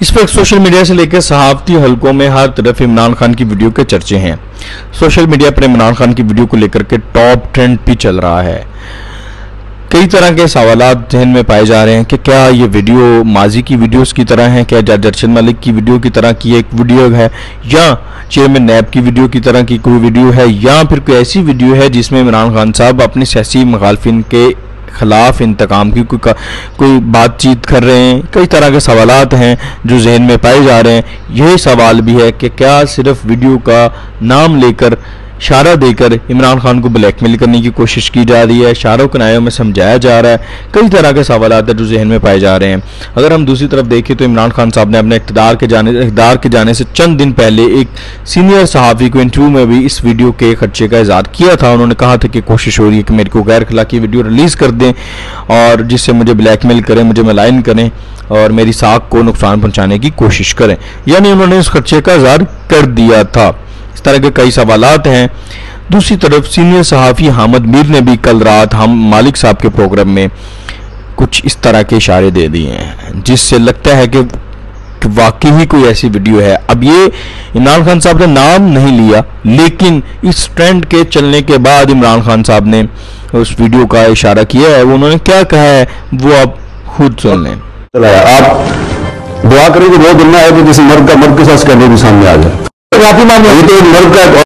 इस वक्त social media से लेकर सहाफती हलकों में हर तरफ इमरान खान की वीडियो के चर्चे हैं। सोशल मीडिया पर इमरान खान की वीडियो को लेकर के टॉप ट्रेंड भी चल रहा है। कई तरह के सवालात जहन में पाए जा रहे हैं कि क्या ये वीडियो माजी की वीडियोस की तरह है, क्या जज अरशद मलिक की वीडियो की तरह की एक वीडियो है, या चेयरमैन नैब की वीडियो की तरह की कोई वीडियो है, या फिर कोई ऐसी वीडियो है जिसमें इमरान खान साहब अपने सियासी मुखालफिन के खिलाफ इंतकाम की कोई बातचीत कर रहे हैं। कई तरह के सवालात हैं जो जहन में पाए जा रहे हैं। यही सवाल भी है कि क्या सिर्फ वीडियो का नाम लेकर इशारा देकर इमरान खान को ब्लैकमेल करने की कोशिश की जा रही है, इशारों किनारों में समझाया जा रहा है। कई तरह के सवालात हैं जो जहन में पाए जा रहे हैं। अगर हम दूसरी तरफ देखें तो इमरान खान साहब ने अपने इक़्तिदार के जाने से चंद दिन पहले एक सीनियर सहाफ़ी को इंटरव्यू में भी इस वीडियो के खर्चे का इज़हार किया था। उन्होंने कहा था कि कोशिश हो रही है कि मेरे को गैर अखलाकी वीडियो रिलीज़ कर दें और जिससे मुझे ब्लैकमेल करें, मुझे मलाइन करें और मेरी साख को नुकसान पहुँचाने की कोशिश करें। यानी उन्होंने इस खर्चे का इज़हार कर दिया था। इस तरह के कई सवालात हैं। दूसरी तरफ सीनियर सहाफ़ी हामिद मीर ने भी कल रात हम मालिक साहब के प्रोग्राम में कुछ इस तरह के इशारे दे दिए हैं जिससे लगता है कि वाकई ही कोई ऐसी वीडियो है। अब ये इमरान खान साहब ने नाम नहीं लिया, लेकिन इस ट्रेंड के चलने के बाद इमरान खान साहब ने उस वीडियो का इशारा किया है। उन्होंने क्या कहा है वो आप खुद सुन लें। आप दुआ करें कि वो दिन ना आए कि किसी मर्द के साथ स्कैंडल भी सामने आ जाए। ये तो मर्द का